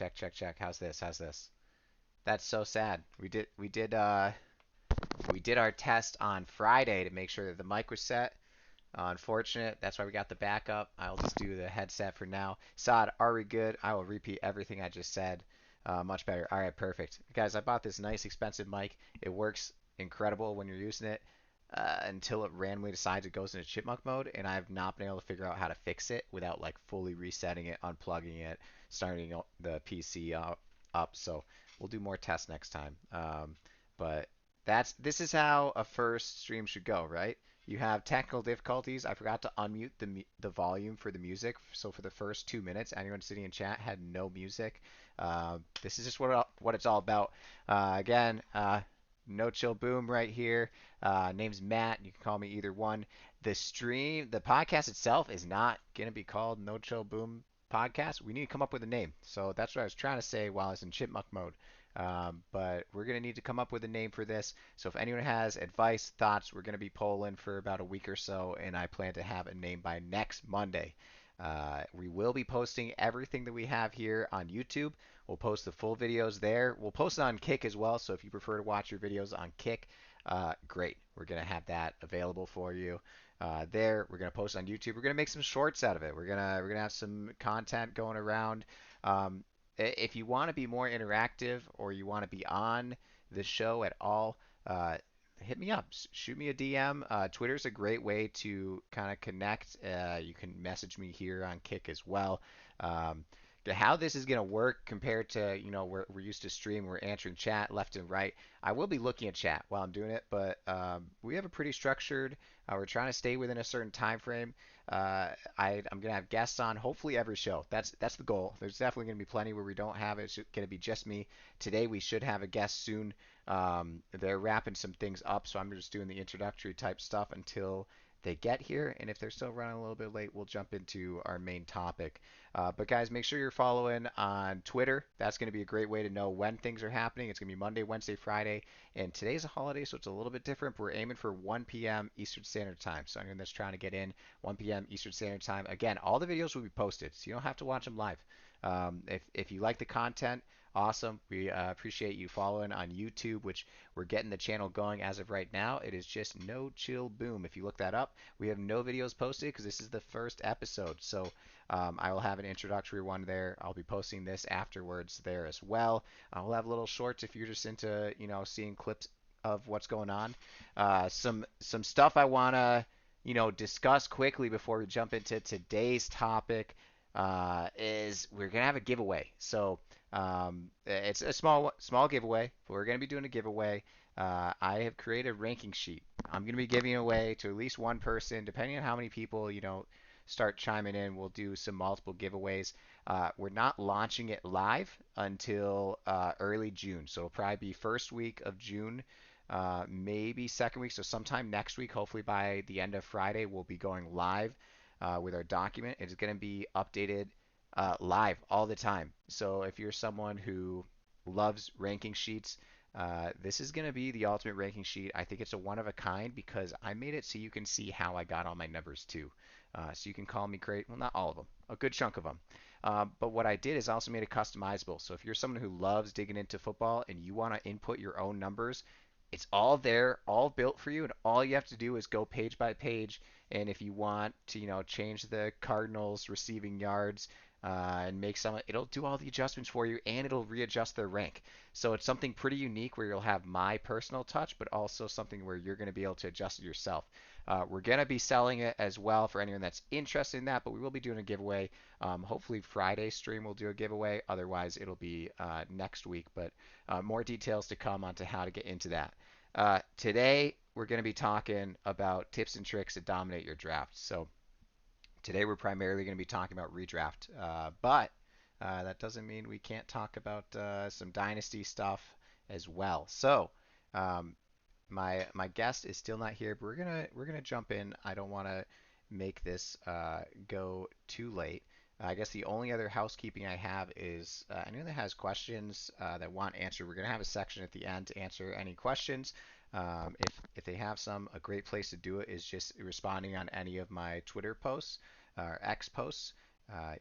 check, check, check. How's this? How's this? That's so sad. We did our test on Friday to make sure that the mic was set. Unfortunate. That's why we got the backup. I'll just do the headset for now. Saad, are we good? I will repeat everything I just said. Much better. All right, perfect. Guys, I bought this nice expensive mic. It works incredible when you're using it until it randomly decides it goes into chipmunk mode, and I've not been able to figure out how to fix it without like fully resetting it, unplugging it, starting the PC up. So we'll do more tests next time. But this is how a first stream should go, right? You have technical difficulties. I forgot to unmute the volume for the music. So for the first 2 minutes, anyone sitting in chat had no music. This is just what it's all about. Again, no chill boom right here. Name's Matt. You can call me either one. The podcast itself is not gonna be called No Chill Boom Podcast. We need to come up with a name. So that's what I was trying to say while I was in chipmunk mode. But we're going to need to come up with a name for this. So if anyone has advice, thoughts, we're going to be polling for about a week or so, and I plan to have a name by next Monday. We will be posting everything that we have here on YouTube. We'll post the full videos there. We'll post it on Kick as well. So if you prefer to watch your videos on Kick, great. We're going to have that available for you. There, we're gonna post on YouTube. We're gonna make some shorts out of it. We're gonna have some content going around. Um, if you want to be more interactive or you want to be on the show at all, uh, hit me up. Shoot me a DM. Twitter's a great way to kind of connect. You can message me here on Kick as well. Um, how this is going to work compared to, we're used to stream, we're answering chat left and right. I will be looking at chat while I'm doing it, but we have a pretty structured, we're trying to stay within a certain time frame. I'm gonna have guests on hopefully every show. That's the goal. There's definitely gonna be plenty where we don't have it. It's gonna be just me. Today we should have a guest soon. They're wrapping some things up, so I'm just doing the introductory type stuff until they get here. And if they're still running a little bit late, we'll jump into our main topic. But guys, make sure you're following on Twitter. That's going to be a great way to know when things are happening. It's going to be Monday, Wednesday, Friday, and today's a holiday, so it's a little bit different. We're aiming for 1 p.m. Eastern Standard Time. So anyone that's trying to get in 1 p.m. Eastern Standard Time, again, all the videos will be posted, so you don't have to watch them live. If you like the content, awesome. We appreciate you following on YouTube, which we're getting the channel going as of right now. It is just No Chill Boom. If you look that up, we have no videos posted because this is the first episode. So I will have an introductory one there. I'll be posting this afterwards there as well. We'll have little shorts if you're just into, seeing clips of what's going on. Some stuff I want to, discuss quickly before we jump into today's topic is we're gonna have a giveaway. So it's a small giveaway. But we're gonna be doing a giveaway. I have created a ranking sheet. I'm gonna be giving away to at least one person, depending on how many people start chiming in. We'll do some multiple giveaways. We're not launching it live until early June, so it'll probably be first week of June, maybe second week. So sometime next week, hopefully by the end of Friday, we'll be going live with our document. It's going to be updated live all the time. So if you're someone who loves ranking sheets, this is going to be the ultimate ranking sheet. I think it's a one of a kind because I made it so you can see how I got all my numbers too. So you can call me crazy. Well, not all of them, a good chunk of them. But what I did is I also made it customizable. So if you're someone who loves digging into football and you want to input your own numbers, it's all there, all built for you, and all you have to do is go page by page. And if you want to, change the Cardinals receiving yards and make some, it'll do all the adjustments for you, and it'll readjust their rank. So it's something pretty unique where you'll have my personal touch, but also something where you're going to be able to adjust it yourself. We're going to be selling it as well for anyone that's interested in that, but we will be doing a giveaway. Hopefully Friday stream will do a giveaway. Otherwise, it'll be next week. But more details to come onto how to get into that. Today, we're going to be talking about tips and tricks to dominate your draft. So today, we're primarily going to be talking about redraft. But that doesn't mean we can't talk about some dynasty stuff as well. So um, my guest is still not here, but we're gonna jump in. I don't want to make this go too late. I guess the only other housekeeping I have is anyone that has questions that want answered, we're gonna have a section at the end to answer any questions. If they have some, a great place to do it is just responding on any of my Twitter posts or X posts.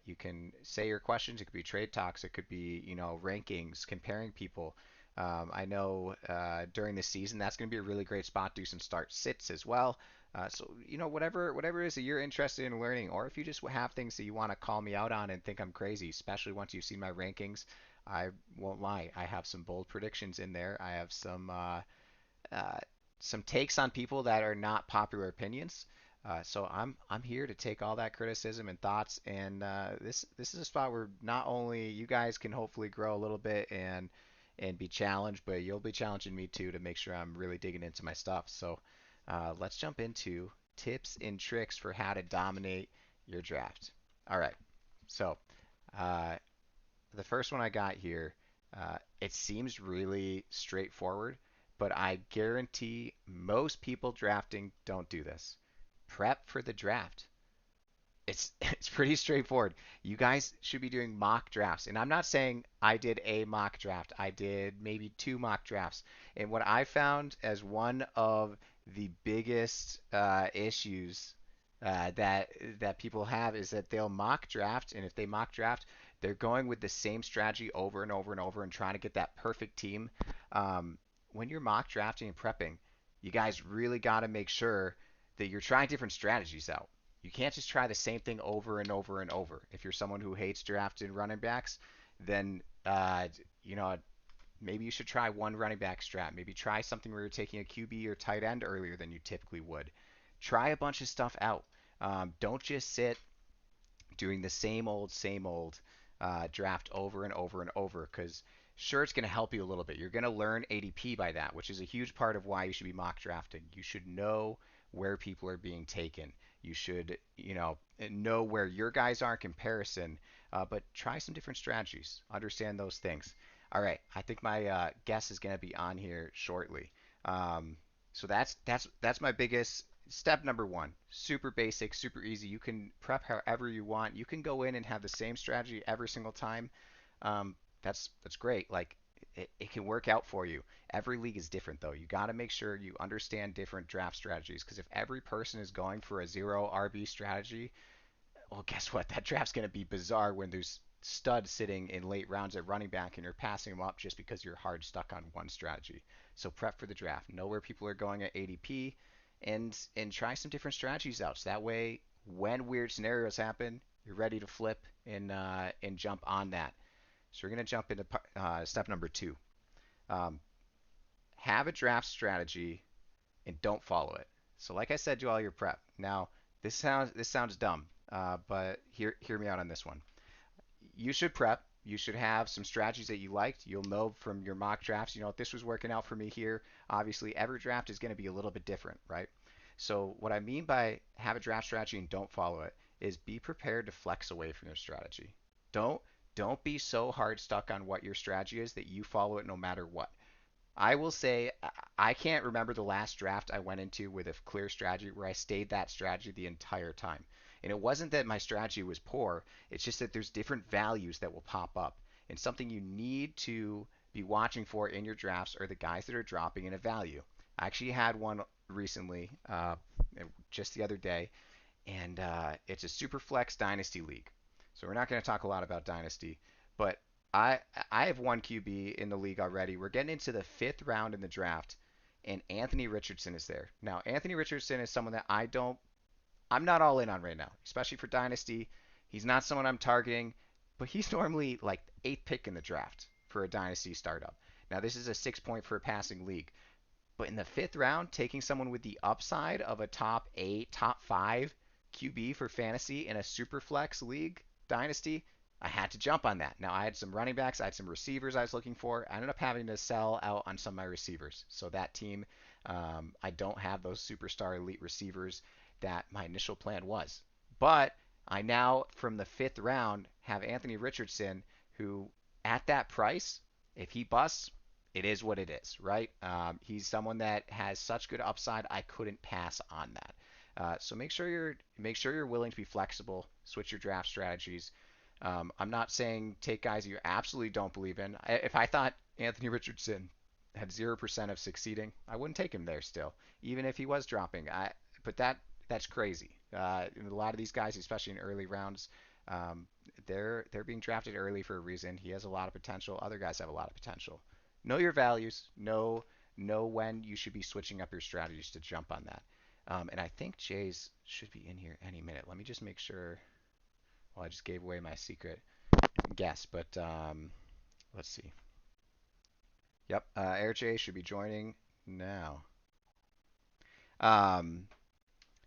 You can say your questions. It could be trade talks. It could be, rankings, comparing people. I know during the season that's going to be a really great spot to do some start sits as well. So whatever it is that you're interested in learning, or if you just have things that you want to call me out on and think I'm crazy, especially once you've seen my rankings, I won't lie. I have some bold predictions in there. I have uh, some takes on people that are not popular opinions. So I'm here to take all that criticism and thoughts, and this is a spot where not only you guys can hopefully grow a little bit and be challenged, but you'll be challenging me too to make sure I'm really digging into my stuff. So let's jump into tips and tricks for how to dominate your draft. All right, so uh, the first one I got here, it seems really straightforward, but I guarantee most people drafting don't do this. Prep for the draft. It's pretty straightforward. You guys should be doing mock drafts. And I'm not saying I did a mock draft. I did maybe two mock drafts. And what I found as one of the biggest issues that people have is that they'll mock draft, and if they mock draft, they're going with the same strategy over and over and over and trying to get that perfect team. Um, when you're mock drafting and prepping, you guys really got to make sure that you're trying different strategies out. You can't just try the same thing over and over and over. If you're someone who hates drafting running backs, then you know maybe you should try one running back strat. Maybe try something where you're taking a QB or tight end earlier than you typically would. Try a bunch of stuff out. Don't just sit doing the same old draft over and over and over because sure it's going to help you a little bit. You're going to learn ADP by that, which is a huge part of why you should be mock drafting. You should know where people are being taken. You should, know where your guys are in comparison, but try some different strategies. Understand those things. All right, I think my guest is going to be on here shortly. So that's my biggest step number one. Super basic, super easy. You can prep however you want. You can go in and have the same strategy every single time. That's great. Like it can work out for you. Every league is different though. You got to make sure you understand different draft strategies because if every person is going for a zero RB strategy, well, guess what? That draft's going to be bizarre when there's studs sitting in late rounds at running back and you're passing them up just because you're hard stuck on one strategy. So prep for the draft. Know where people are going at ADP and try some different strategies out. So that way, when weird scenarios happen, you're ready to flip and jump on that. So we're going to jump into step number two. Um, have a draft strategy and don't follow it. So like I said, do all your prep. Now, this sounds dumb, but hear me out on this one. You should prep. You should have some strategies that you liked. You'll know from your mock drafts, if this was working out for me here. Obviously, every draft is going to be a little bit different, right? So what I mean by have a draft strategy and don't follow it is be prepared to flex away from your strategy. Don't don't be so hard stuck on what your strategy is that you follow it no matter what. I will say I can't remember the last draft I went into with a clear strategy where I stayed that strategy the entire time. And it wasn't that my strategy was poor, it's just that there's different values that will pop up. And something you need to be watching for in your drafts are the guys that are dropping in a value. I actually had one recently, just the other day, and it's a super flex dynasty league. So we're not going to talk a lot about dynasty, but I I have one QB in the league already. We're getting into the fifth round in the draft, and Anthony Richardson is there. Now Anthony Richardson is someone that I'm not all in on right now, especially for dynasty. He's not someone I'm targeting, but he's normally like eighth pick in the draft for a dynasty startup. Now this is a 6 point for a passing league, but in the fifth round, taking someone with the upside of a top eight, top five QB for fantasy in a super flex league dynasty, I had to jump on that. Now I had some running backs, I had some receivers I was looking for. I ended up having to sell out on some of my receivers. So that team, I don't have those superstar elite receivers that my initial plan was. But I now, from the fifth round, have Anthony Richardson, who at that price, if he busts, it is what it is, right? He's someone that has such good upside. I couldn't pass on that. So make sure you're willing to be flexible. Switch your draft strategies. I'm not saying take guys you absolutely don't believe in. If I thought Anthony Richardson had 0% of succeeding, I wouldn't take him there still, even if he was dropping. But that's crazy. A lot of these guys, especially in early rounds, Um, they're being drafted early for a reason. He has a lot of potential. Other guys have a lot of potential. Know your values. Know when you should be switching up your strategies to jump on that. And I think Jays should be in here any minute. Let me just make sure. Well, I just gave away my secret guess, but let's see. Yep, Air J should be joining now. Um,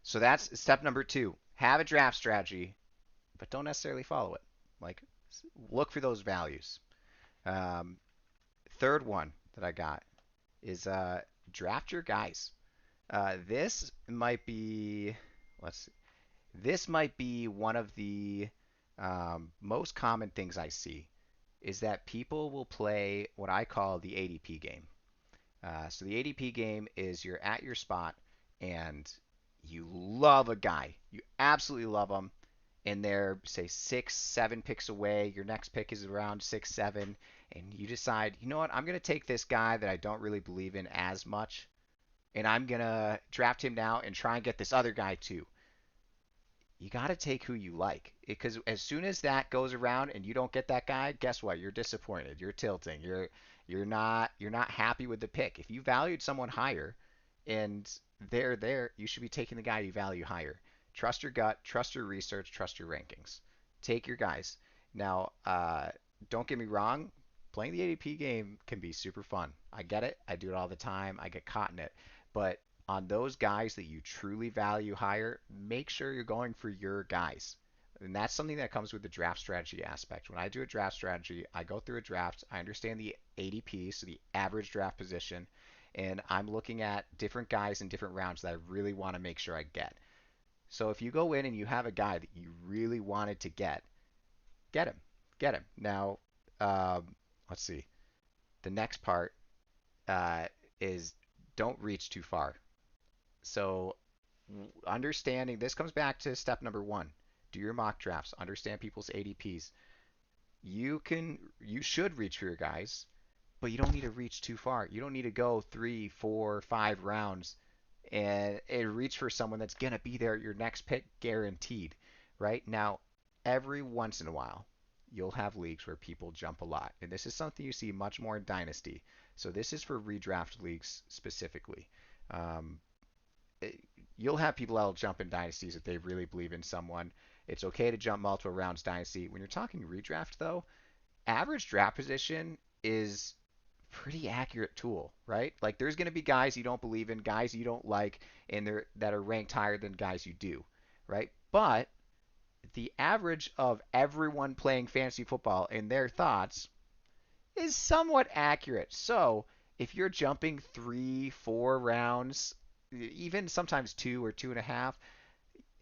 so that's step number two. Have a draft strategy, but don't necessarily follow it. Like, look for those values. Um, third one that I got is draft your guys. This might be, let's see, this might be one of the most common things I see is that people will play what I call the ADP game. So the ADP game is you're at your spot and you love a guy. You absolutely love them. And they're, say, 6, 7 picks away. Your next pick is around 6, 7. And you decide, you know what, I'm going to take this guy that I don't really believe in as much. And I'm going to draft him now and try and get this other guy too. You got to take who you like because as soon as that goes around and you don't get that guy, guess what? You're disappointed. You're tilting. You're not happy with the pick. If you valued someone higher and they're there, you should be taking the guy you value higher. Trust your gut, trust your research, trust your rankings. Take your guys. Now, don't get me wrong, playing the ADP game can be super fun. I get it. I do it all the time. I get caught in it. But on those guys that you truly value higher, make sure you're going for your guys. And that's something that comes with the draft strategy aspect. When I do a draft strategy, I go through a draft, I understand the ADP, so the average draft position, and I'm looking at different guys in different rounds that I really want to make sure I get. So if you go in and you have a guy that you really wanted to get him. Get him. Now, let's see. The next part uh, is don't reach too far. So understanding this comes back to step number one. Do your mock drafts. Understand people's ADPs. You should reach for your guys, but you don't need to reach too far. You don't need to go 3, 4, 5 rounds and reach for someone that's gonna be there at your next pick guaranteed. Right now, every once in a while, you'll have leagues where people jump a lot, and this is something you see much more in Dynasty. So this is for redraft leagues specifically. Um, you'll have people that'll jump in dynasties if they really believe in someone. It's okay to jump multiple rounds dynasty. When you're talking redraft, though, average draft position is pretty accurate tool, right? Like there's going to be guys you don't believe in, guys you don't like, and they're that are ranked higher than guys you do, right? But the average of everyone playing fantasy football and their thoughts is somewhat accurate. So if you're jumping 3, 4 rounds, even sometimes 2 or 2.5,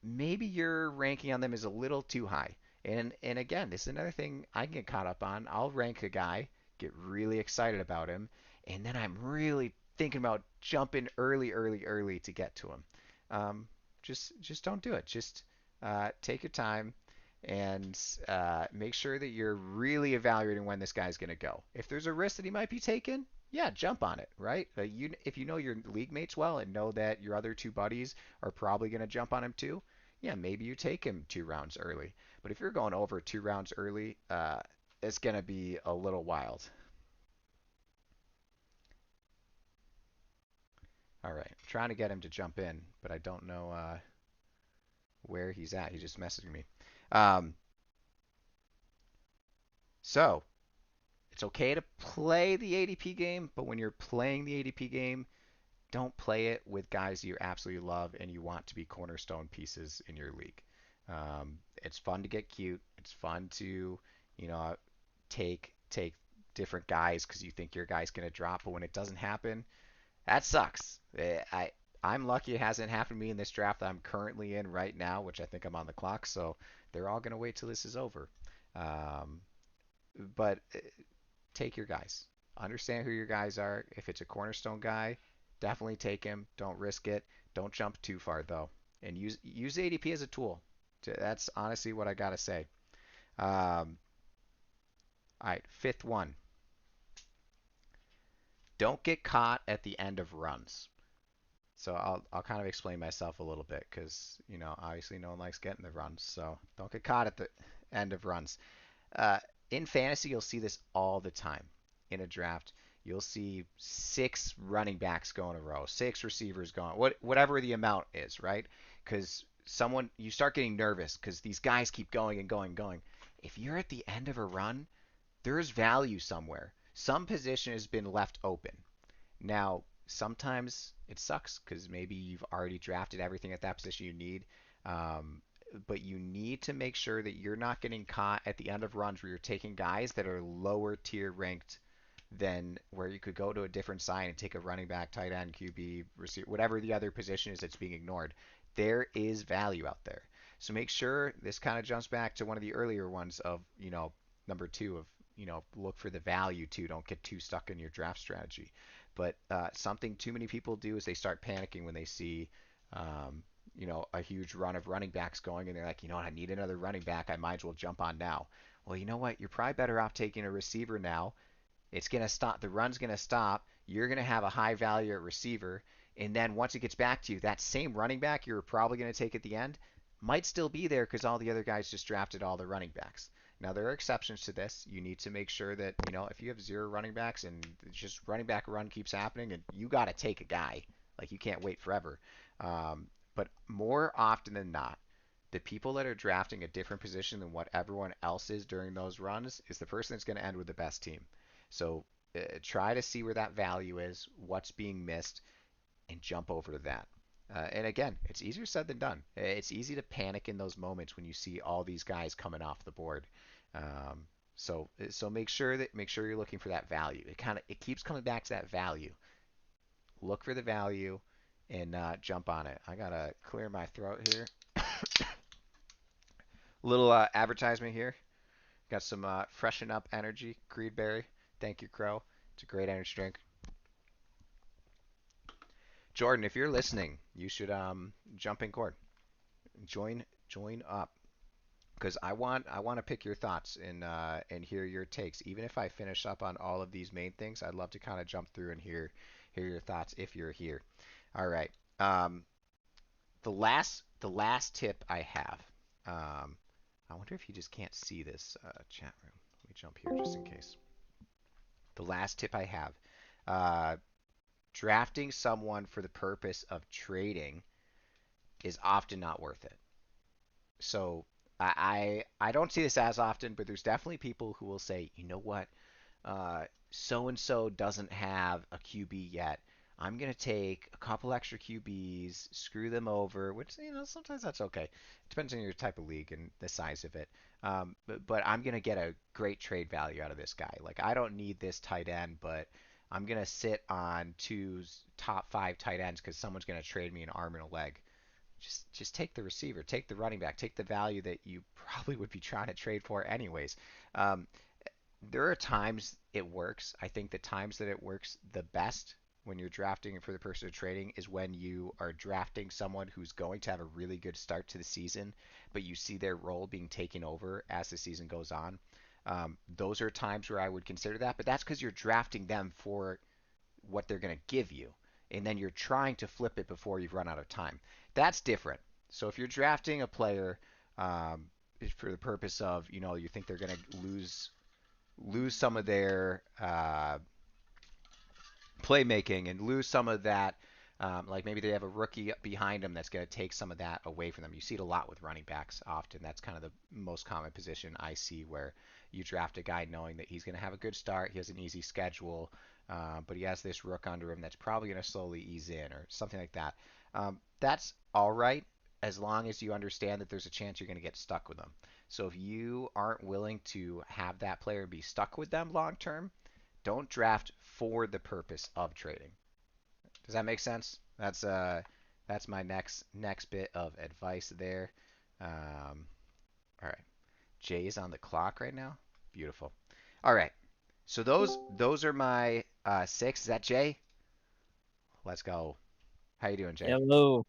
maybe your ranking on them is a little too high. And again, this is another thing I can get caught up on. I'll rank a guy, get really excited about him, and then I'm really thinking about jumping early, early, early to get to him. Just don't do it. Just take your time and make sure that you're really evaluating when this guy's going to go. If there's a risk that he might be taking, yeah, jump on it, right? If you know your league mates well and know that your other two buddies are probably going to jump on him too, yeah, maybe you take him 2 rounds early. But if you're going over 2 rounds early, it's going to be a little wild. All right, I'm trying to get him to jump in, but I don't know where he's at. He just messaged me. Um, so it's okay to play the ADP game, but when you're playing the ADP game, don't play it with guys you absolutely love and you want to be cornerstone pieces in your league. It's fun to get cute. It's fun to, you know, take different guys because you think your guy's gonna drop, but when it doesn't happen, that sucks. I'm lucky it hasn't happened to me in this draft that I'm currently in right now, which I think I'm on the clock. So they're all gonna wait till this is over. Um, but take your guys. Understand who your guys are. If it's a cornerstone guy, definitely take him. Don't risk it. Don't jump too far though, and use ADP as a tool. That's honestly what I gotta say. Um, all right, fifth one. Don't get caught at the end of runs. So I'll kind of explain myself a little bit because obviously no one likes getting the runs. So don't get caught end of runs. Uh, in fantasy, you'll see this all the time. In a draft, you'll see six running backs go in a row, six receivers going, whatever the amount is, right? Because you start getting nervous because these guys keep going and going and going. If you're at the end of a run, there's value somewhere. Some position has been left open. Now, sometimes it sucks because maybe you've already drafted everything at that position you need. Um, but you need to make sure that you're not getting caught at the end of runs where you're taking guys that are lower tier ranked than where you could go to a different side and take a running back, tight end, QB, receiver, whatever the other position is that's being ignored. There is value out there. So make sure this kind of jumps back to one of the earlier ones of, number two of, look for the value too. Don't get too stuck in your draft strategy. But something too many people do is they start panicking when they see, a huge run of running backs going, and they're like, I need another running back. I might as well jump on now. Well, you know what? You're probably better off taking a receiver now. It's going to stop. The run's going to stop. You're going to have a high value at receiver. And then once it gets back to you, that same running back you're probably going to take at the end might still be there because all the other guys just drafted all the running backs. Now, there are exceptions to this. You need to make sure that, if you have zero running backs and just running back run keeps happening, and you got to take a guy. Like, you can't wait forever. But more often than not, the people that are drafting a different position than what everyone else is during those runs is the person that's going to end with the best team. So try to see where that value is, what's being missed, and jump over to that. And again, it's easier said than done. It's easy to panic in those moments when you see all these guys coming off the board. So make sure you're looking for that value. It keeps coming back to that value. Look for the value and jump on it. I gotta clear my throat here. Little advertisement here. Got some freshen up energy, Creedberry. Thank you, Crow. It's a great energy drink. Jordan, if you're listening, you should jump in court. Join up because I want to pick your thoughts and hear your takes. Even if I finish up on all of these main things, I'd love to kind of jump through and hear your thoughts if you're here. All right. Um, the last tip I have. Um, I wonder if you just can't see this chat room. Let me jump here just in case. The last tip I have. Uh, Drafting someone for the purpose of trading is often not worth it. So I don't see this as often, but there's definitely people who will say, you know what, so and so doesn't have a QB yet. I'm gonna take a couple extra QBs, screw them over, which sometimes that's okay. It depends on your type of league and the size of it. But I'm gonna get a great trade value out of this guy. Like I don't need this tight end, but I'm gonna sit on two top five tight ends because someone's gonna trade me an arm and a leg. Just take the receiver, take the running back, take the value that you probably would be trying to trade for anyways. Um, there are times it works. I think the times that it works the best when you're drafting for the person of trading is when you are drafting someone who's going to have a really good start to the season, but you see their role being taken over as the season goes on. Those are times where I would consider that, but that's because you're drafting them for what they're going to give you, and then you're trying to flip it before you've run out of time. That's different. So if you're drafting a player um, for the purpose of, you think they're going to lose some of their playmaking and lose some of that. Like maybe they have a rookie behind them that's going to take some of that away from them. You see it a lot with running backs often. That's kind of the most common position I see where you draft a guy knowing that he's going to have a good start. He has an easy schedule, but he has this rook under him that's probably going to slowly ease in or something like that. That's all right as long as you understand that there's a chance you're going to get stuck with them. So if you aren't willing to have that player be stuck with them long term, don't draft for the purpose of trading. Does that make sense? That's my next bit of advice there. All right. Jay is on the clock right now. Beautiful. All right. So those are my six. Is that Jay? Let's go. How you doing, Jay? Hello.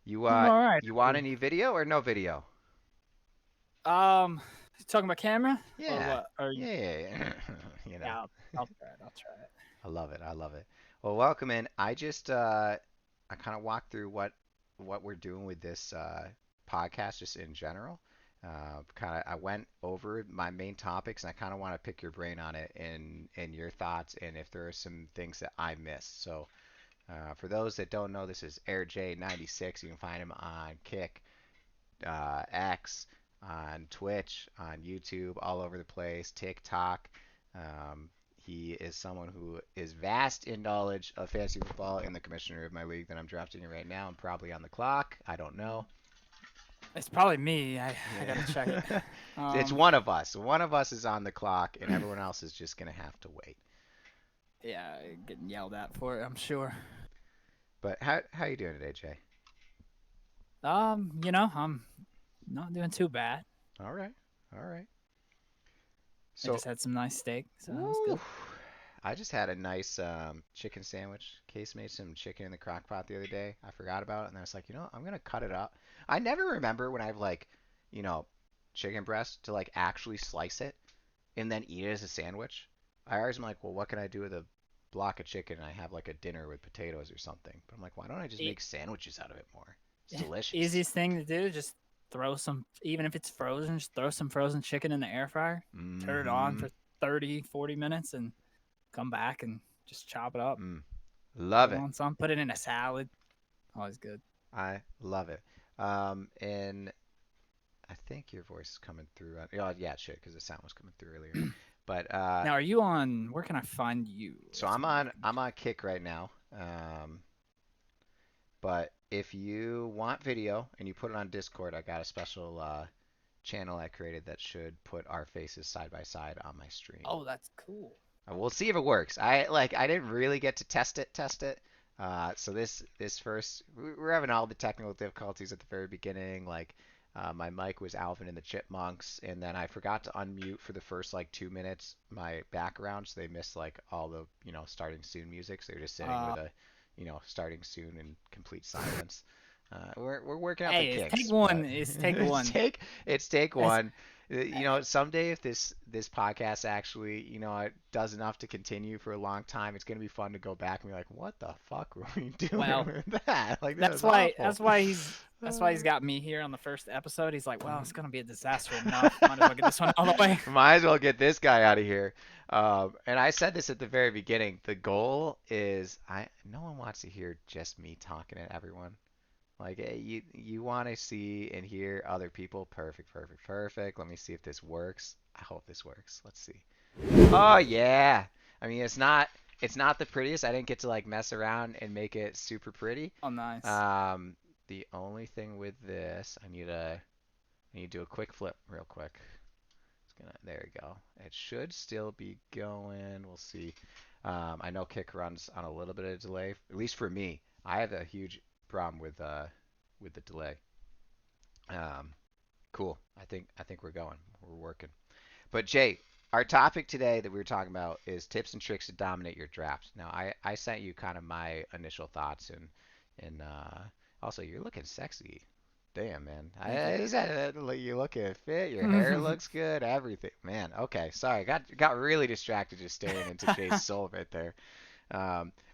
You I'm uh all right. you want any video or no video? You talking about camera or Yeah. what? Or Yeah. you know. yeah, I'll try it. I'll try it. I love it. I love it. Well, welcome in. I kind of walked through what we're doing with this podcast just in general. I went over my main topics, and I kind of want to pick your brain on it and your thoughts, and if there are some things that I missed. So for those that don't know, this is AirJ96. You can find him on Kick, X, on Twitch, on YouTube, all over the place, TikTok. Um, he is someone who is vast in knowledge of fantasy football and the commissioner of my league that I'm drafting in right now. I'm probably on the clock. I don't know. It's probably me. I gotta check it. It's Um, one of us. One of us is on the clock, and everyone else is just gonna have to wait. yeah, getting yelled at for it, I'm sure. But how you doing today, Jay? I'm not doing too bad. All right, all right. I So, just had some nice steak, so that was woo, good. I just had a nice chicken sandwich. Case made some chicken in the crock pot the other day. I forgot about it, and I was like, I'm gonna cut it up. I never remember when I've like, you know, chicken breast to like actually slice it and then eat it as a sandwich. I always am like, well, what can I do with a block of chicken? And I have like a dinner with potatoes or something. But I'm like, why don't I just E- make sandwiches out of it more? It's delicious. Easiest thing to do, just throw some, even if it's frozen, just throw some frozen chicken in the air fryer, turn it on Mm-hmm. for 30, 40 minutes, and come back and just chop it up. Mm. Throw Love it it. on some, put it in a salad. Always good. I love it. And I think your voice is coming through. Oh, yeah, it should, because the sound was coming through earlier. But Now, are you on? Where can I find you? so I'm on Kick right now. But if you want video and you put it on Discord, I got a special channel I created that should put our faces side by side on my stream. Oh, that's cool. We'll see if it works. I didn't really get to test it. So this first we're having all the technical difficulties at the very beginning. Like my mic was Alvin and the Chipmunks, and then I forgot to unmute for the first like 2 minutes my background, so they missed like all the starting soon music. So they're just sitting with Uh, a starting soon in complete silence. We're working out the hey, it's take kinks, one. but It's take it's one. take That's, one. Someday if this podcast actually, it does enough to continue for a long time, it's gonna be fun to go back and be like, what the fuck were we doing well, with that? Like that that's was why. awful. That's why he's got me here on the first episode. He's like, well, it's gonna be a disaster enough. Might as well get this one out of the way. Might as well get this guy out of here. And I said this at the very beginning. The goal is no one wants to hear just me talking at everyone. Like you want to see and hear other people. Perfect, perfect, perfect. Let me see if this works. I hope this works. Let's see. Oh yeah. I mean, it's not the prettiest. I didn't get to like mess around and make it super pretty. Oh, nice. Um, the only thing with this, I need to do a quick flip real quick. There we go. It should still be going. We'll see. I know Kick runs on a little bit of delay, at least for me. I have a huge problem with the delay. Um, cool. I think we're going. We're working. But Jay, our topic today that we were talking about is tips and tricks to dominate your draft. Now, I sent you kind of my initial thoughts and also you're looking sexy. Damn, man. Thank you. Is that like, you looking fit? Your hair looks good. Everything, man. Okay, sorry. Got really distracted just staring into Jay's soul right there.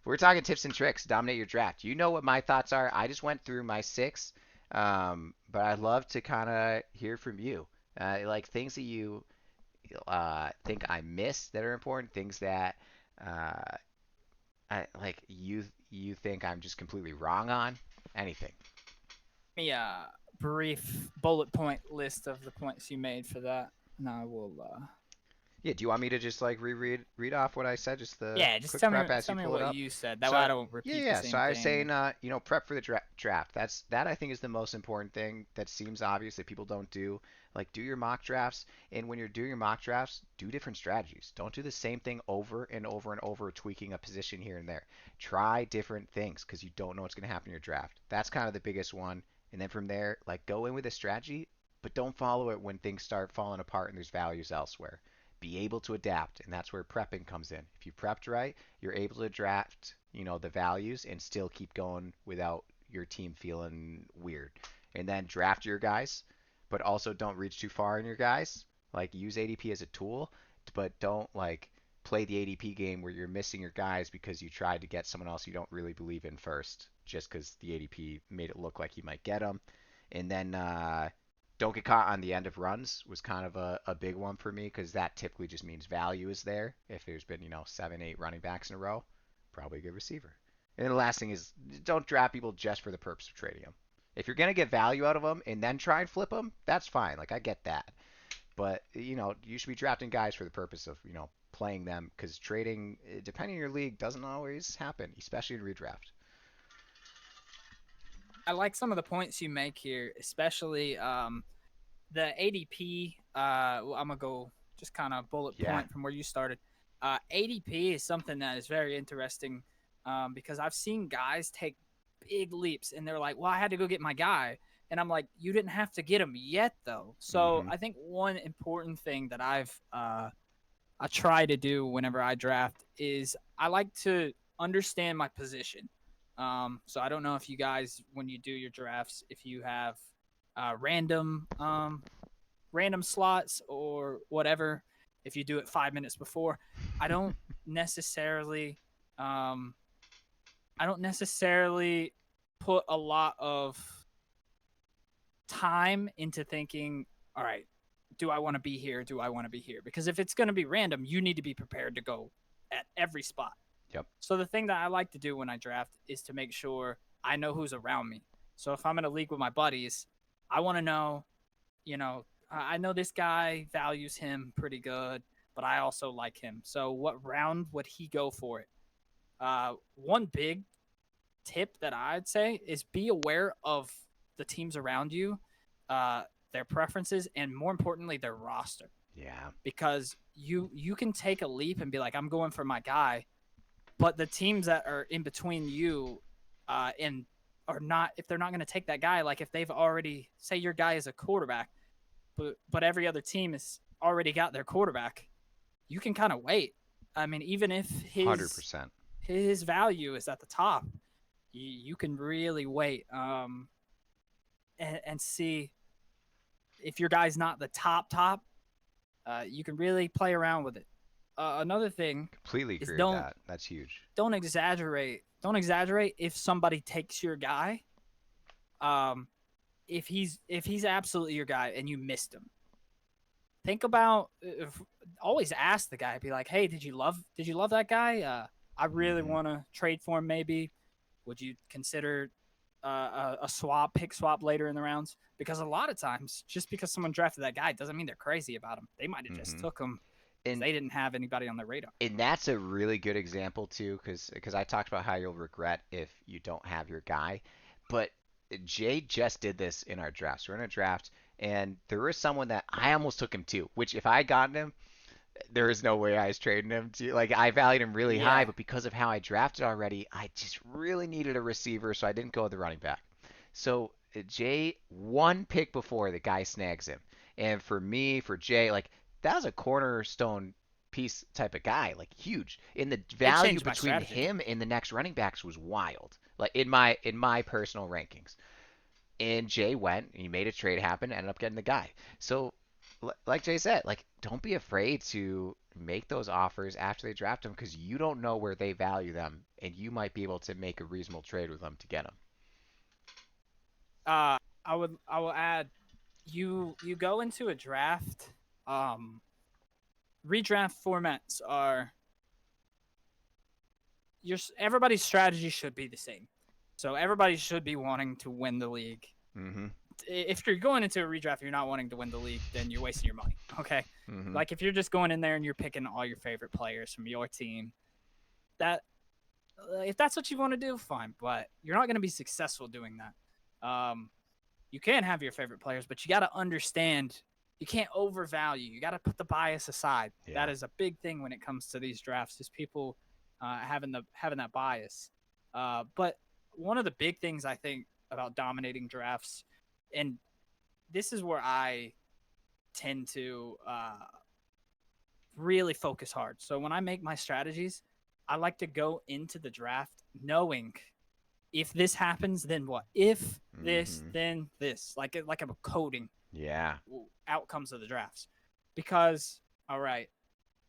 We're talking tips and tricks. Dominate your draft. You know what my thoughts are. I just went through my six, but I'd love to kind of hear from you. Like things that you think I missed that are important. Things that uh, you think I'm just completely wrong on. Anything. Me a brief bullet point list of the points you made for that, and I will. Yeah, do you want me to just like read off what I said, just the Yeah, just quick prep as tell you me pull it what up? you said. That way So I don't yeah, repeat the yeah. So same I was thing. saying, prep for the draft. That I think is the most important thing that seems obvious that people don't do. Like do your mock drafts, and when you're doing your mock drafts, do different strategies. Don't do the same thing over and over and over, tweaking a position here and there. Try different things because you don't know what's going to happen in your draft. That's kind of the biggest one. And then from there, like go in with a strategy, but don't follow it when things start falling apart and there's values elsewhere. Be able to adapt, and that's where prepping comes in. If you prepped right, you're able to draft, the values and still keep going without your team feeling weird. And then draft your guys, but also don't reach too far in your guys. Like use ADP as a tool, but don't like play the ADP game where you're missing your guys because you tried to get someone else you don't really believe in first, just because the ADP made it look like you might get them. And then don't get caught on the end of runs was kind of a big one for me because that typically just means value is there. If there's been, 7, 8 running backs in a row, probably a good receiver. And then the last thing is don't draft people just for the purpose of trading them. If you're going to get value out of them and then try and flip them, that's fine. Like, I get that. But, you should be drafting guys for the purpose of, playing them because trading, depending on your league, doesn't always happen, especially in redraft. I like some of the points you make here, especially the ADP. Well, I'm gonna go just kind of bullet Yeah. point from where you started. ADP is something that is very interesting because I've seen guys take big leaps, and they're like, "Well, I had to go get my guy," and I'm like, "You didn't have to get him yet, though." So Mm-hmm. I think one important thing that I try to do whenever I draft is I like to understand my position. So I don't know if you guys, when you do your drafts, if you have random slots or whatever. If you do it 5 minutes before, I don't necessarily um, I don't necessarily put a lot of time into thinking, all right, do I want to be here? Do I want to be here? Because if it's going to be random, you need to be prepared to go at every spot. Yep. So the thing that I like to do when I draft is to make sure I know who's around me. So if I'm in a league with my buddies, I want to know, I know this guy values him pretty good, but I also like him. So what round would he go for it? One big tip that I'd say is be aware of the teams around you, their preferences, and more importantly, their roster. Yeah. Because you can take a leap and be like, I'm going for my guy, but the teams that are in between you and are not, if they're not going to take that guy, like if they've already, say your guy is a quarterback, but every other team has already got their quarterback, you can kind of wait. I mean, even if his 100%. his value is at the top, you can really wait and see if your guy's not the top. You can really play around with it. Another thing Completely is agree with that. That's huge. don't exaggerate. Don't exaggerate if somebody takes your guy. Um, if he's absolutely your guy and you missed him, think about always ask the guy. Be like, hey, did you love that guy? I really Mm-hmm. want to trade for him. Maybe would you consider a pick swap later in the rounds? Because a lot of times, just because someone drafted that guy doesn't mean they're crazy about him. They might have just Mm-hmm. took him because And they didn't have anybody on their radar. and that's a really good example too, because I talked about how you'll regret if you don't have your guy, but Jay just did this in our draft. So we're in a draft, and there was someone that I almost took him too. Which if I had gotten him, there is no way I was trading him to. Like, I valued him really high, Yeah. but because of how I drafted already, I just really needed a receiver, so I didn't go with the running back. So Jay, one pick before the guy snags him, and for me, for Jay, like, that was a cornerstone piece type of guy, like, huge. And the It value changed my between strategy. him and the next running backs was wild. Like, in my personal rankings. And Jay went, and he made a trade happen, ended up getting the guy. So, like Jay said, like, don't be afraid to make those offers after they draft them because you don't know where they value them, and you might be able to make a reasonable trade with them to get them. I will add, you go into a draft. Um, Redraft formats are everybody's strategy should be the same. So everybody should be wanting to win the league. Mm-hmm. If you're going into a redraft, you're not wanting to win the league, then you're wasting your money. Okay, Mm-hmm. like if you're just going in there and you're picking all your favorite players from your team, that if that's what you want to do, fine. But you're not going to be successful doing that. You can have your favorite players, but you got to understand you can't overvalue. You got to put the bias aside. Yeah. That is a big thing when it comes to these drafts. Is people having that bias. But one of the big things I think about dominating drafts, and this is where I tend to really focus hard. So when I make my strategies, I like to go into the draft knowing if this happens, then what? If this, Mm-hmm. then this. Like I'm coding Yeah. outcomes of the drafts. Because, all right,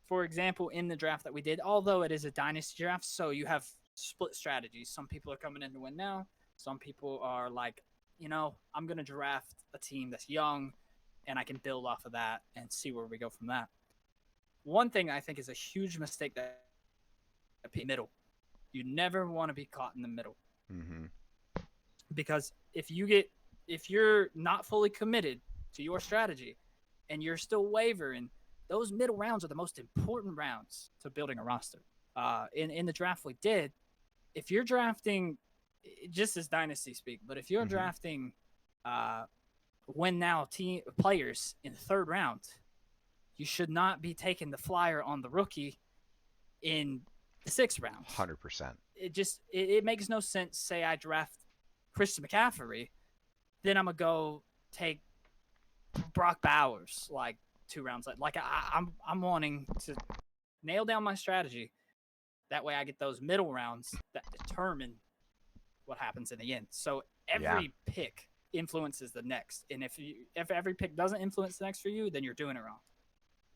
for example, in the draft that we did, although it is a dynasty draft, so you have split strategies. Some people are coming in to win now. Some people are like, I'm going to draft a team that's young. and I can build off of that and see where we go from that. One thing I think is a huge mistake that middle. You never want to be caught in the middle Mm-hmm. because if you're not fully committed to your strategy and you're still wavering, those middle rounds are the most important rounds to building a roster. In the draft we did, if you're drafting, just as dynasty speak, but if you're Mm-hmm. drafting uh, win now team players in the third round, you should not be taking the flyer on the rookie in the sixth round. 100%. It makes no sense. Say I draft Christian McCaffrey, then I'm gonna go take Brock Bowers like 2 rounds. I'm wanting to nail down my strategy. That way I get those middle rounds that determine what happens in the end. So every pick influences the next, and if every pick doesn't influence the next for you, then you're doing it wrong.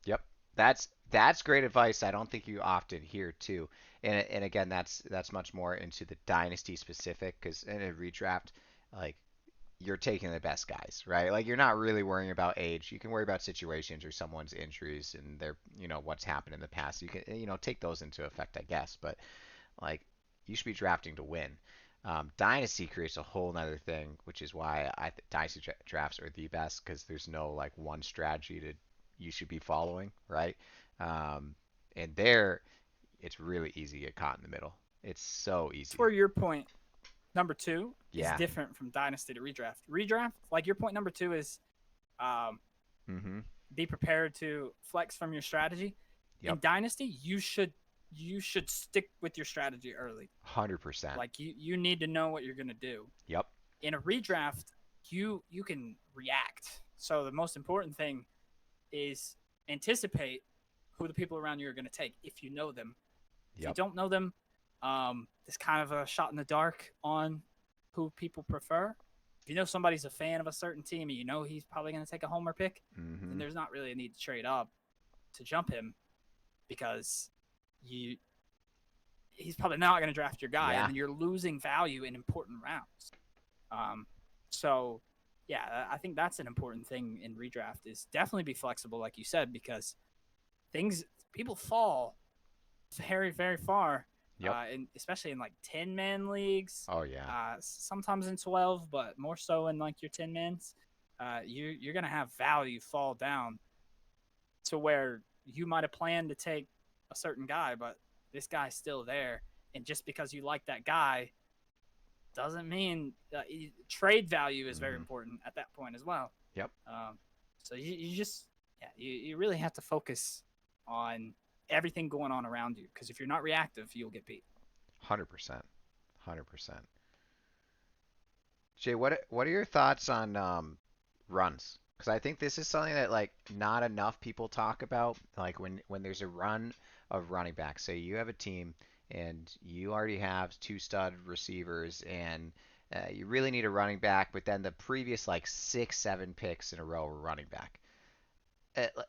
Yep. That's great advice. I don't think you often hear too. And again, that's much more into the dynasty specific because in a redraft, like you're taking the best guys, right? Like you're not really worrying about age. You can worry about situations or someone's injuries and their, what's happened in the past. You can, take those into effect, I guess. But like you should be drafting to win. Dynasty creates a whole nother thing, which is why I think dynasty drafts are the best because there's no like one strategy to you should be following, right? Um, and there, it's really easy to get caught in the middle. It's so It's easy. where your point number two is Yeah. different from dynasty to redraft. Redraft, like your point number two is um, Mm-hmm. be prepared to flex from your strategy. In Yep. dynasty, you should stick with your strategy early. 100%. Like you need to know what you're gonna do. Yep. In a redraft, you can react. So the most important thing is anticipate who the people around you are going to take if you know them. If you Yep. don't know them, it's kind of a shot in the dark on who people prefer. If you know somebody's a fan of a certain team and you know he's probably going to take a homer pick, then Mm-hmm. there's not really a need to trade up to jump him because you he's probably not going to draft your guy, Yeah. and then you're losing value in important rounds. Um, so yeah, I think that's an important thing in redraft is definitely be flexible, like you said, because things people fall very very far, Yep. and especially in like 10-man leagues, Oh yeah. sometimes in 12, but more so in like your 10-mans. You're gonna have value fall down to where you might have planned to take a certain guy, but this guy's still there, and just because you like that guy doesn't mean trade value is very Mm-hmm. important at that point as well. Yep. So you just you really have to focus on everything going on around you because if you're not reactive, you'll get beat. 100%. 100%. Jay, what are your thoughts on runs? Because I think this is something that like not enough people talk about. Like when there's a run of running backs, say you have a team and you already have two stud receivers and you really need a running back, but then the previous like 6, 7 picks in a row were running back.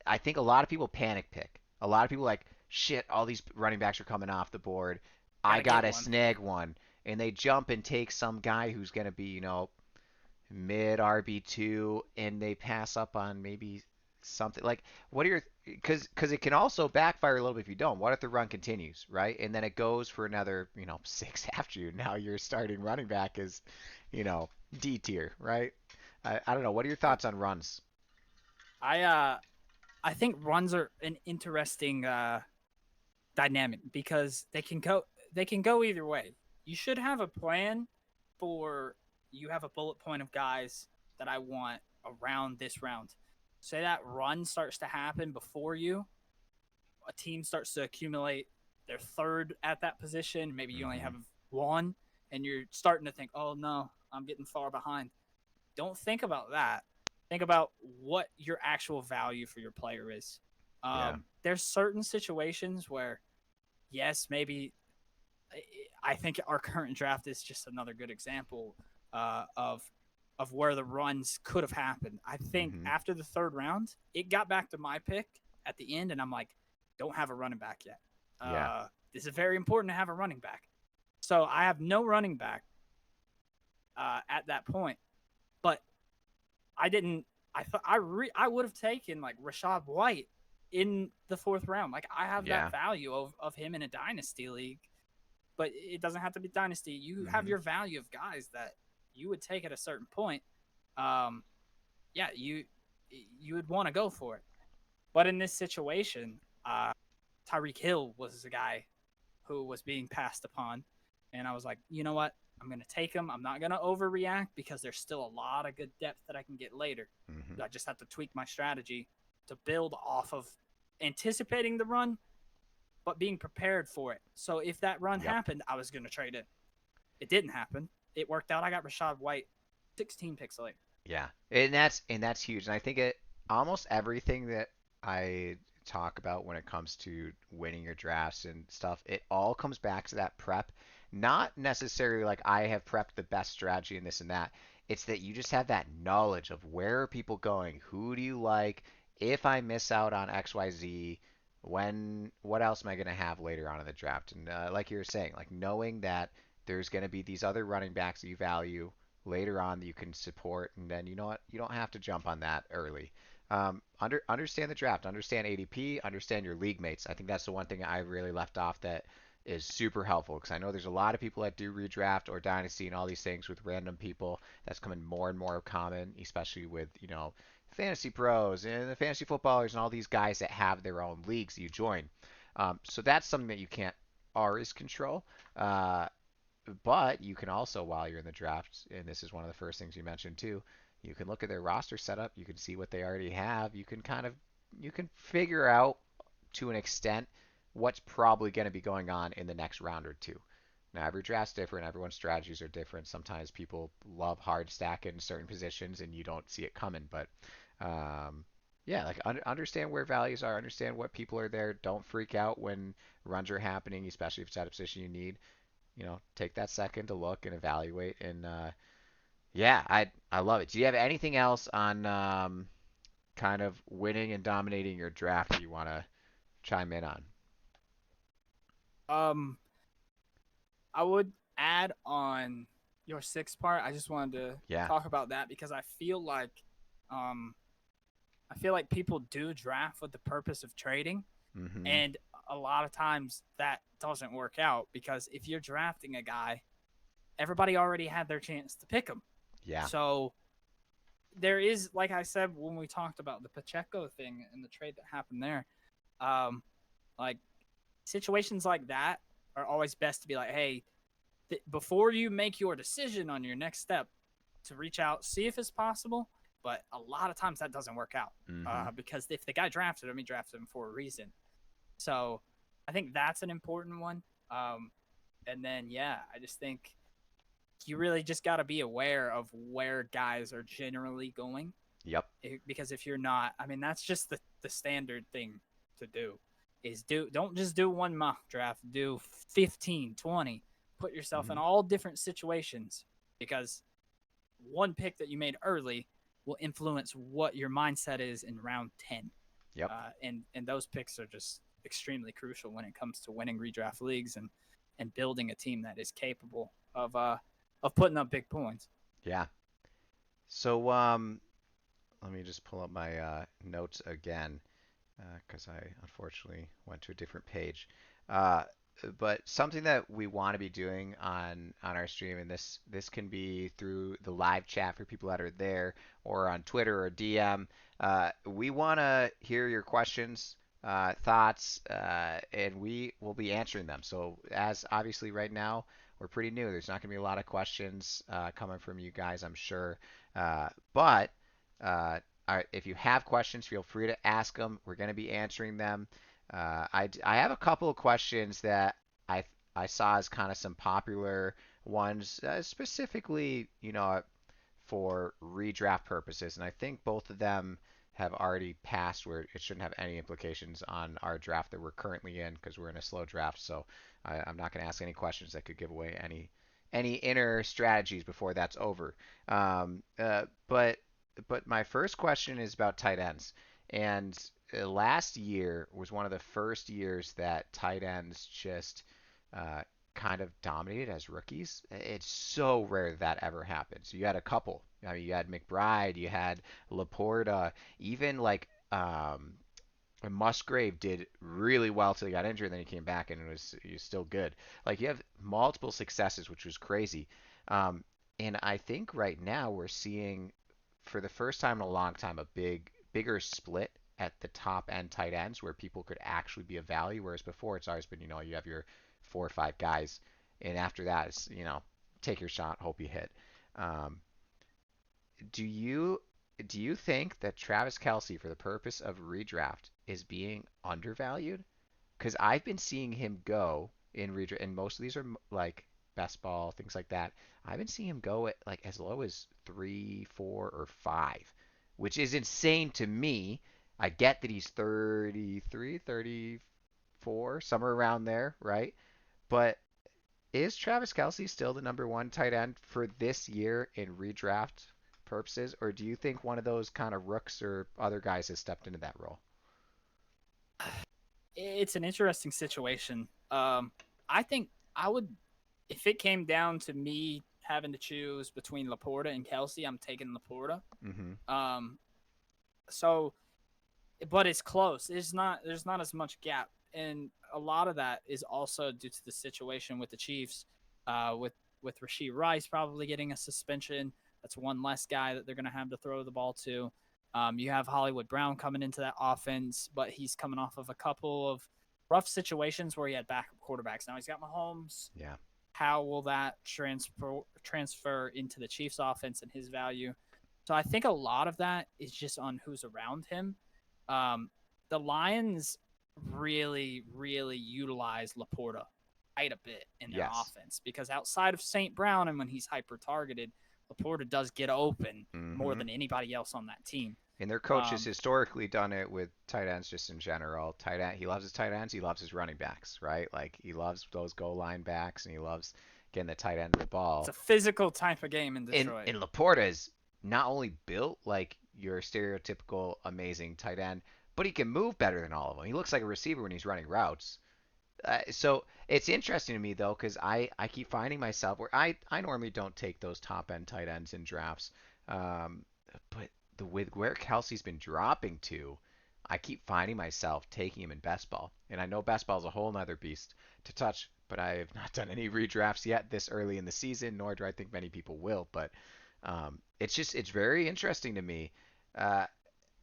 I think a lot of people panic pick. A lot of people like shit. All these running backs are coming off the board. I Gotta get gotta one. snag one, and they jump and take some guy who's gonna be mid RB2 and they pass up on maybe something like what are your because it can also backfire a little bit if you don't. What if the run continues, right? And then it goes for another, 6 after you. Now your starting running back is, you know, D tier, right? I don't know. What are your thoughts on runs? I I think runs are an interesting dynamic because they can go either way. You should have a plan for you have a bullet point of guys that I want around this round. Say that run starts to happen before you, a team starts to accumulate their third at that position. Maybe you only Hmm. have one, and you're starting to think, "Oh no, I'm getting far behind." Don't think about that. Think about what your actual value for your player is. Yeah. There's certain situations where, yes, maybe I think our current draft is just another good example of where the runs could have happened. I think Hmm. after the third round, it got back to my pick at the end, and I'm like, don't have a running back yet. Yeah. This is very important to have a running back. So I have no running back at that point, but I didn't. I would have taken like Rashad White in the fourth round. Like I have that Yeah. value of him in a dynasty league, but it doesn't have to be dynasty. You have Hmm. your value of guys that you would take at a certain point. Um, yeah, you would want to go for it. But in this situation, Tyreek Hill was the guy who was being passed upon, and I was like, you know what? I'm gonna take him. I'm not gonna overreact because there's still a lot of good depth that I can get later. Hmm. I just have to tweak my strategy to build off of anticipating the run, but being prepared for it. So if that run Yep. happened, I was gonna trade it. It didn't happen. It worked out. I got Rashad White 16 picks later. Yeah, and that's huge. And I think it almost everything that I talk about when it comes to winning your drafts and stuff, it all comes back to that prep. Not necessarily like I have prepped the best strategy and this and that. It's that you just have that knowledge of where are people going, who do you like, if I miss out on XYZ, what else am I going to have later on in the draft? And like you were saying, like knowing that there's going to be these other running backs that you value later on that you can support, and then you know what, you don't have to jump on that early. Understand the draft, understand ADP, understand your league mates. I think that's the one thing I really left off that is super helpful because I know there's a lot of people that do redraft or dynasty and all these things with random people. That's coming more and more common, especially with fantasy pros and the fantasy footballers and all these guys that have their own leagues that you join. So that's something that you can't always control. Uh, but you can also, while you're in the draft, and this is one of the first things you mentioned too, you can look at their roster setup. You can see what they already have. You can figure out to an extent what's probably going to be going on in the next round or two. Now every draft's different. Everyone's strategies are different. Sometimes people love hard stacking in certain positions, and you don't see it coming. But um, yeah, like understand where values are. Understand what people are there. Don't freak out when runs are happening, especially if it's at a position you need. Take that second to look and evaluate. And yeah, I love it. Do you have anything else on kind of winning and dominating your draft that you want to chime in on? Um, I would add on your sixth part. I just wanted to Yeah. talk about that because um, I feel like people do draft with the purpose of trading, Mm-hmm. and a lot of times that doesn't work out because if you're drafting a guy, everybody already had their chance to pick him. Yeah. So there is, like I said when we talked about the Pacheco thing and the trade that happened there, um, like situations like that are always best to be like, hey, before you make your decision on your next step, to reach out, see if it's possible. But a lot of times that doesn't work out Mm-hmm. because if the guy drafted him, he drafted him for a reason. So I think that's an important one. And then, yeah, I just think you really just got to be aware of where guys are generally going. Yep. Because if you're not, I mean, that's just the standard thing to do is don't just do one mock draft, do 15, 20, put yourself in Mm-hmm. all different situations because one pick that you made early will influence what your mindset is in round 10. Yep. And those picks are just extremely crucial when it comes to winning redraft leagues and building a team that is capable of putting up big points. Yeah. So let me just pull up my notes again because I unfortunately went to a different page. Uh, but something that we want to be doing on our stream, and this can be through the live chat for people that are there, or on Twitter or DM. We want to hear your questions, thoughts, and we will be answering them. So as obviously right now we're pretty new, there's not going to be a lot of questions coming from you guys, I'm sure. But uh, all right, if you have questions, feel free to ask them. We're going to be answering them. I have a couple of questions that I I saw as kind of some popular ones, specifically, for redraft purposes, and I think both of them have already passed where it shouldn't have any implications on our draft that we're currently in because we're in a slow draft. So I'm not going to ask any questions that could give away any inner strategies before that's over. But my first question is about tight ends. And last year was one of the first years that tight ends just uh, kind of dominated as rookies. It's so rare that ever happens. You had a couple. I mean, you had McBride, you had Laporta, even like Musgrave did really well till he got injured, and then he came back and he was still good. Like you have multiple successes, which was crazy. Um, and I think right now we're seeing, for the first time in a long time, a bigger split at the top end tight ends where people could actually be of value. Whereas before it's always been, you have your 4 or 5 guys, and after that it's, take your shot, hope you hit. Um, do you do you think that Travis Kelce, for the purpose of redraft, is being undervalued? Because I've been seeing him go in redraft, and most of these are like best ball things like that. I've been seeing him go at like as low as 3, 4, or 5, which is insane to me. I get that he's 33, 34, somewhere around there, right? But is Travis Kelce still the number one tight end for this year in redraft purposes, or do you think one of those kind of rooks or other guys has stepped into that role? It's an interesting situation. I think I would, if it came down to me having to choose between Laporta and Kelsey, I'm taking Laporta. Mm-hmm. Um, so, but it's close. There's not as much gap, and a lot of that is also due to the situation with the Chiefs, with Rashee Rice probably getting a suspension. That's one less guy that they're going to have to throw the ball to. You have Hollywood Brown coming into that offense, but he's coming off of a couple of rough situations where he had backup quarterbacks. Now he's got Mahomes. Yeah. How will that transfer into the Chiefs offense and his value? So I think a lot of that is just on who's around him. Um, the Lions really, really utilize Laporta quite a bit in their Yes. offense because outside of St. Brown and when he's hyper targeted, Laporta does get open more Mm-hmm. than anybody else on that team. And their coach has Um, historically done it with tight ends just in general. Tight end, he loves his tight ends. He loves his running backs, right? Like he loves those goal line backs, and he loves getting the tight end of the it's ball. a physical type of game in And Detroit. and Laporta is not only built like your stereotypical amazing tight end, but he can move better than all of them. He looks like a receiver when he's running routes. So it's interesting to me though, because I keep finding myself where I normally don't take those top end tight ends in drafts, um, but with where Kelsey's been dropping to, I keep finding myself taking him in best ball, and I know best ball is a whole nother beast to touch, but I have not done any redrafts yet this early in the season, nor do I think many people will. But it's very interesting to me. Uh,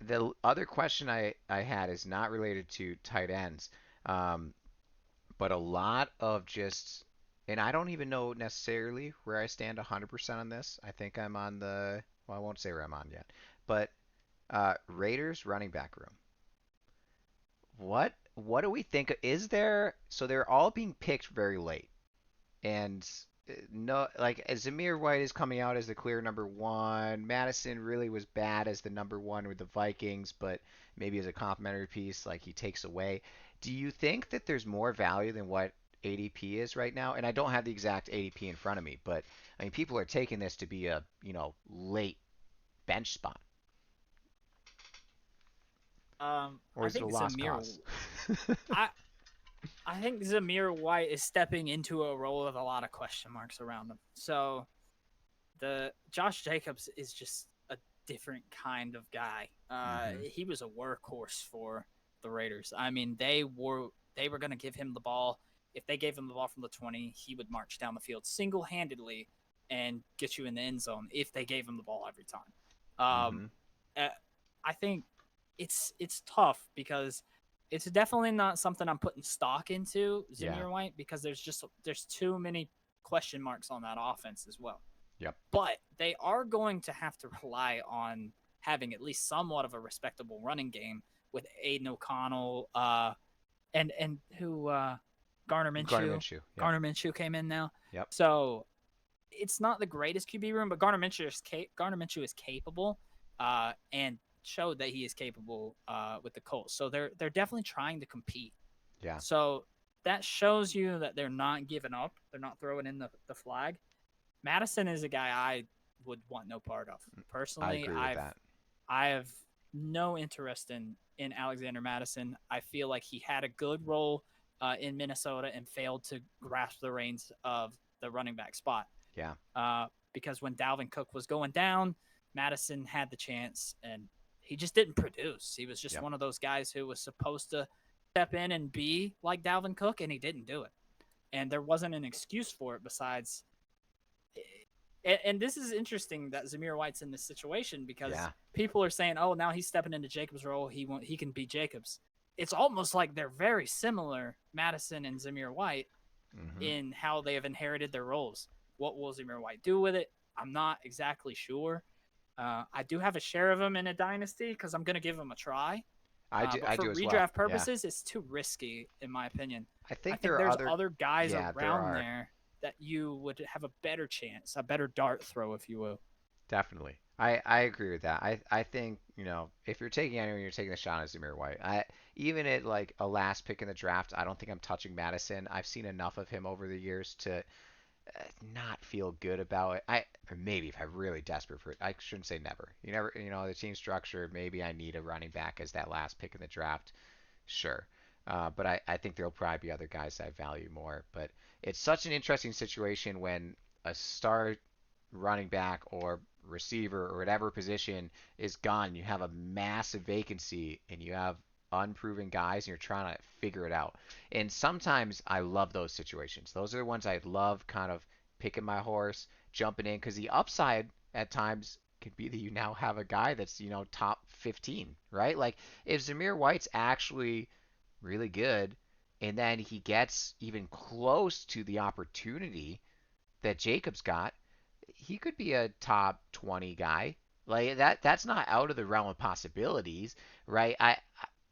the other question I had is not related to tight ends. Um, but a lot of just, and I don't even know necessarily where I stand 100% on this. I think I'm on well, I won't say where I'm on yet, but Raiders running back room. What do we think? Is there, so they're all being picked very late, and no, like Zamir White is coming out as the clear number one. Madison really was bad as the number one with the Vikings, but maybe as a complimentary piece, like he takes away. Do you think that there's more value than what ADP is right now? And I don't have the exact ADP in front of me, but I mean people are taking this to be a late bench spot, or I is it a think lost cause? I I think Zamir White is stepping into a role with a lot of question marks around him. So the Josh Jacobs is just a different kind of guy. Hmm. He was a workhorse for the Raiders. I mean, they were going to give him the ball. If they gave him the ball from the 20, he would march down the field single-handedly and get you in the end zone if they gave him the ball every time. Hmm. Uh, I think it's tough because it's definitely not something I'm putting stock into Yeah. Zamir White because there's too many question marks on that offense as well. Yep. But they are going to have to rely on having at least somewhat of a respectable running game with Aiden O'Connell, and who Garner Garner Minshew. Minshew. Yep. Garner Minshew came in now, Yep. so it's not the greatest QB room, but Garner Minshew is capable, and showed that he is capable with the Colts. So they're definitely trying to compete. Yeah. So that shows you that they're not giving up. They're not throwing in the flag. Madison is a guy I would want no part of. I Personally, agree with that. I have no interest in Alexander Madison. I feel like he had a good role in Minnesota and failed to grasp the reins of the running back spot. Yeah. Because when Dalvin Cook was going down, Madison had the chance and he just didn't produce. He was just Yep. one of those guys who was supposed to step in and be like Dalvin Cook, and he didn't do it. And there wasn't an excuse for it besides. And this is interesting that Zamir White's in this situation because Yeah. people are saying, "Oh, now he's stepping into Jacobs' role. He can be Jacobs." It's almost like they're very similar, Madison and Zamir White, Hmm. in how they have inherited their roles. What will Zamir White do with it? I'm not exactly sure. I do have a share of him in a dynasty because I'm going to give him a try. I do. But I for do as well. redraft Yeah. purposes, it's too risky, in my opinion. I I think there think are there's other. other guys Yeah, there around are. there that you would have a better chance, a better dart throw, if you will. Definitely. I agree with that. I think, if you're taking anyone, you're taking a shot at Zamir White. Even at like a last pick in the draft, I don't think I'm touching Madison. I've seen enough of him over the years to not feel good about it. Or maybe if I'm really desperate for it, I shouldn't say never. You never, the team structure, maybe I need a running back as that last pick in the draft. Sure. But I think there'll probably be other guys I value more. But it's such an interesting situation when a star running back or receiver or whatever position is gone. You have a massive vacancy and you have unproven guys and you're trying to figure it out. And sometimes I love those situations. Those are the ones I love kind of picking my horse, jumping in because the upside at times could be that you now have a guy that's, top 15, right? Like if Zamir White's actually really good and then he gets even close to the opportunity that Jacobs got, he could be a top 20 guy. Like that's not out of the realm of possibilities, right?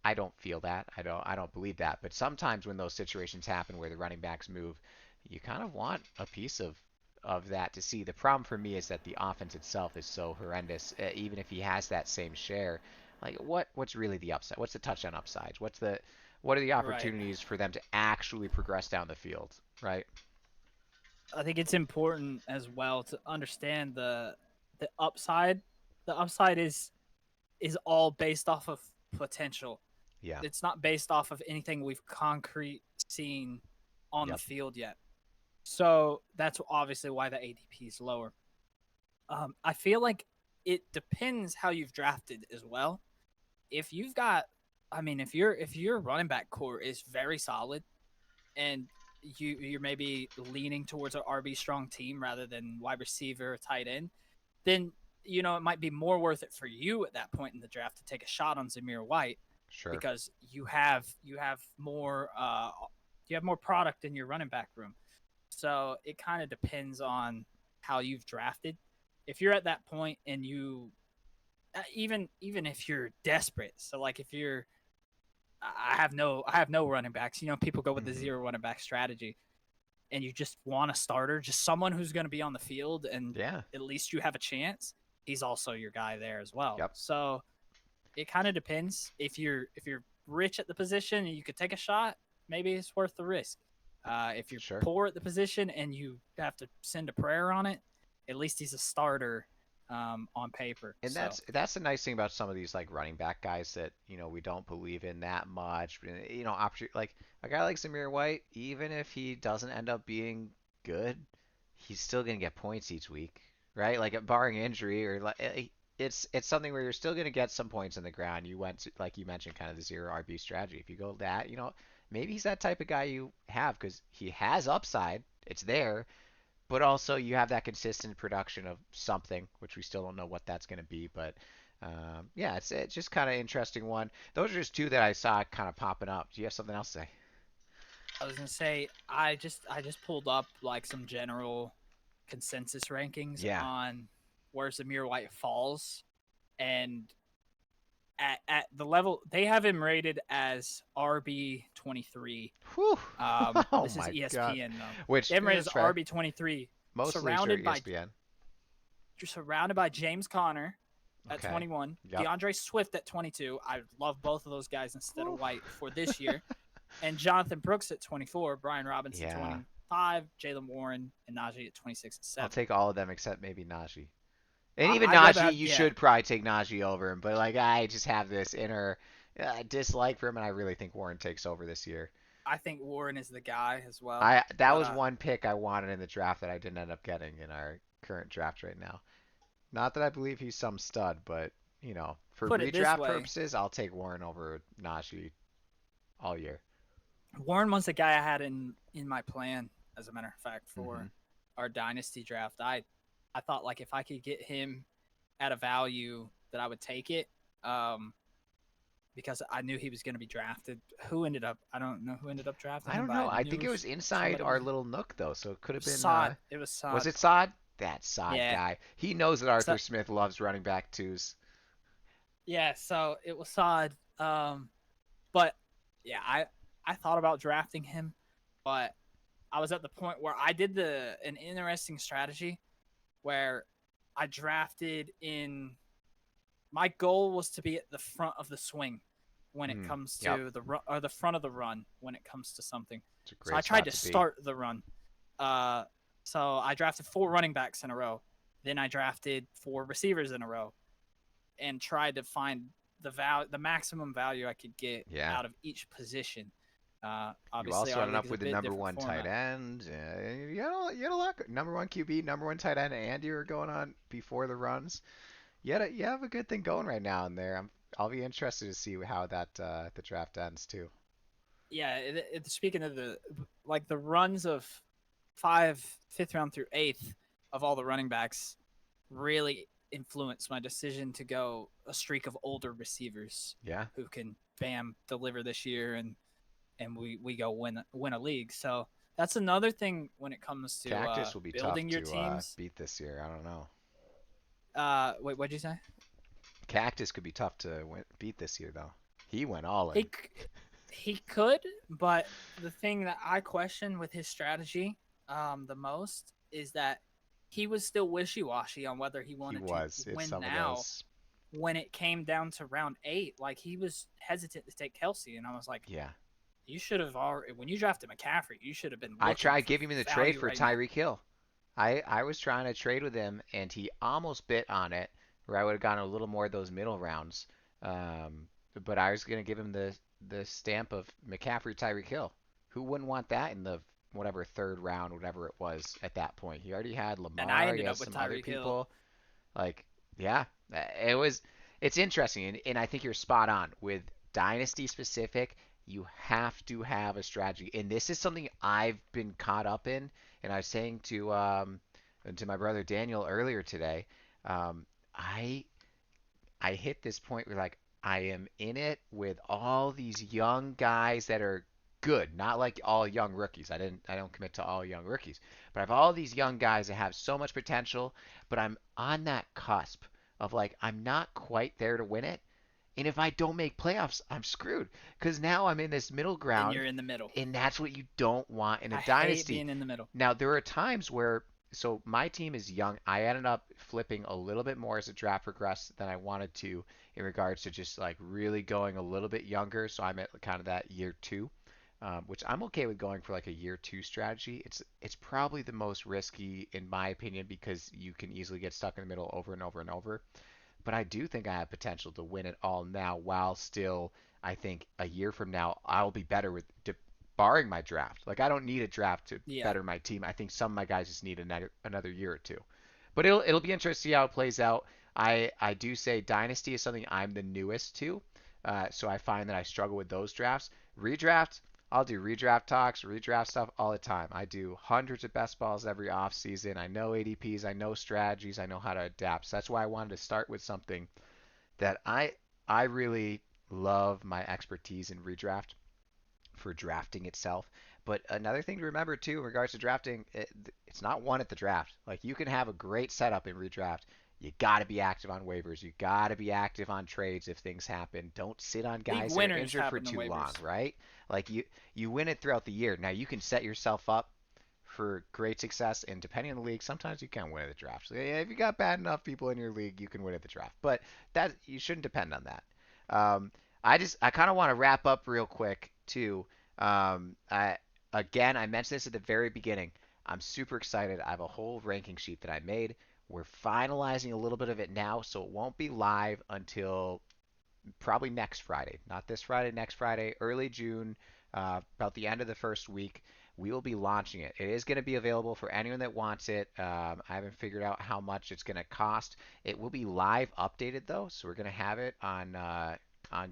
I don't feel that. I don't believe that. But sometimes when those situations happen where the running backs move, you kind of want a piece of that to see. The problem for me is that the offense itself is so horrendous. Even if he has that same share, like what's really the upside? What's the touchdown upsides? What are the Right. opportunities for them to actually progress down the field, right? I think it's important as well to understand the upside. The upside is all based off of potential. Yeah. It's not based off of anything we've concrete seen on the Yep. field yet. So that's obviously why the ADP is lower. I feel like it depends how you've drafted as well. If you've got, I mean, if your running back core is very solid and you're maybe leaning towards an RB strong team rather than wide receiver or tight end, then it might be more worth it for you at that point in the draft to take a shot on Zamir White Sure. because you have more product in your running back room. So it kind of depends on how you've drafted. If you're at that point and you even if you're desperate, so like if you're I have no running backs. People go with the Hmm. zero running back strategy, and you just want a starter, just someone who's going to be on the field, and Yeah. at least you have a chance. He's also your guy there as well. Yep. So it kind of depends. If you're rich at the position and you could take a shot, maybe it's worth the risk. If you're Sure. poor at the position and you have to send a prayer on it, at least he's a starter on paper. And So that's the nice thing about some of these like running back guys that we don't believe in that much. Like a guy like Samir White, even if he doesn't end up being good, he's still gonna get points each week, right? Like barring injury or like it's something where you're still gonna get some points on the ground. You went to, like you mentioned, kind of the zero RB strategy. If you go that, maybe he's that type of guy you have because he has upside. It's there, but also you have that consistent production of something, which we still don't know what that's going to be. But yeah, it's just kind of interesting one. Those are just two that I saw kind of popping up. Do you have something else to say? I was gonna say I just pulled up like some general consensus rankings Yeah. on where Zamir White falls, and at the level they have him rated as RB 23. Whew. Oh This is my God. ESPN though. Which They have him rated as is fair. RB 23, Mostly sure surrounded by ESPN. surrounded by James Conner at Okay. 21, Yep. DeAndre Swift at 22. I love both of those guys instead of Whew. White for this year, and Jonathan Brooks at 24, Brian Robinson Yeah. 25, Jalen Warren and Najee at 26 and I'll 7. take all of them except maybe Najee. And even I'd rather Najee, have, you yeah. should probably take Najee over him. But like I just have this inner dislike for him, and I really think Warren takes over this year. I think Warren is the guy as well. I that But was one pick I wanted in the draft that I didn't end up getting in our current draft right now. Not that I believe he's some stud, but for put it this redraft way, purposes, I'll take Warren over Najee all year. Warren was the guy I had in my plan. As a matter of fact, Hmm. for our dynasty draft, I thought like if I could get him at a value that I would take it. Um, because I knew he was going to be drafted. Who ended up? I don't know who ended up drafting I him, don't but know. I I think knew it was inside somebody was. our little nook though, so it could have been. Sod. It was Was Sod. it Sod? That Sod Yeah. guy. He knows that So Arthur Smith loves running back twos. yeah. So it was Sod. But yeah, I thought about drafting him, but I was at the point where I did an interesting strategy where I drafted in. My goal was to be at the front of the swing when it Hmm. comes Yep. to the run, or the front of the run when it comes to something. It's a So I great tried spot to to be. start the run. Uh, so I drafted 4 running backs in a row. Then I drafted 4 receivers in a row, and tried to find the maximum value I could get Yeah. out of each position. You Obviously, also our ended league up is a with the bit number different one tight format. end. You had a lot. Number one QB, number one tight end, and you were going on before the runs. You have a good thing going right now in there. I'll be interested to see how the draft ends too. Yeah, speaking of the runs of five, fifth round through eighth of all the running backs really influenced my decision to go a streak of older receivers Yeah. who can bam deliver this year and we go win a league. So that's another thing when it comes to Cactus will be tough building your to teams. beat this year. I don't know. Wait, what'd you say? Cactus could be tough to beat this year though. He went all in. He he could, but the thing that I question with his strategy the most is that he was still wishy washy on whether he He wanted to was. It's win some of now. those. When it came down to round 8, like he was hesitant to take Kelsey, and I was like, Yeah. you should have already when you drafted McCaffrey, you should have been I looking tried for giving him the trade value for right now. Tyreek Hill. I was trying to trade with him, and he almost bit on it, where I would have gotten a little more of those middle rounds. Um, but I was gonna give him the stamp of McCaffrey, Tyreek Hill. Who wouldn't want that in the whatever third round, whatever it was at that point? He already had And I Lamar. He ended has up with some other Tyreek Hill. people. Like, yeah, it was. It's interesting, and I think you're spot on with dynasty specific. You have to have a strategy, and this is something I've been caught up in. And I was saying to my brother Daniel earlier today, um, I I hit this point where like I am in it with all these young guys that are good, not like all young rookies. I don't commit to all young rookies, but I have all these young guys that have so much potential, but I'm on that cusp of like I'm not quite there to win it. And if I don't make playoffs, I'm screwed because now I'm in this middle Then ground, you're in the middle. and that's what you don't want in a I hate dynasty. being in the middle. Now, there are times where, so my team is young. I ended up flipping a little bit more as the draft progressed than I wanted to in regards to just like really going a little bit younger. So I'm at kind of that year two, which I'm okay with going for like a year two strategy. It's probably the most risky in my opinion because you can easily get stuck in the middle over and over and over. But I do think I have potential to win it all now while still, I think a year from now, I'll be better with barring my draft. Like I don't need a draft to Yeah. better my team. I think some of my guys just need another year or two. But it'll be interesting to see how it plays out. I do say Dynasty is something I'm the newest to, so I find that I struggle with those drafts. Redraft, I'll do redraft talks, redraft stuff all the time. I do hundreds of best balls every off season. I know ADPs, I know strategies, I know how to adapt. So that's why I wanted to start with something that I really love my expertise in redraft for drafting itself. But another thing to remember too, in regards to drafting, it's not won at the draft. Like you can have a great setup in redraft. You got to be active on waivers. You got to be active on trades if things happen. Don't sit on League guys that are winners injured for happen in too long, waivers. right? Like you win it throughout the year. Now you can set yourself up for great success, and depending on the league, sometimes you can win at the draft. So yeah, if you got bad enough people in your league, you can win at the draft. But that you shouldn't depend on that. I kind of want to wrap up real quick too. I again I mentioned this at the very beginning. I'm super excited. I have a whole ranking sheet that I made. We're finalizing a little bit of it now, so it won't be live until probably next Friday. Not this Friday, next Friday, early June. about the end of the first week, we will be launching it. It is going to be available for anyone that wants it. I haven't figured out how much it's going to cost. It will be live updated though, so we're going to have it on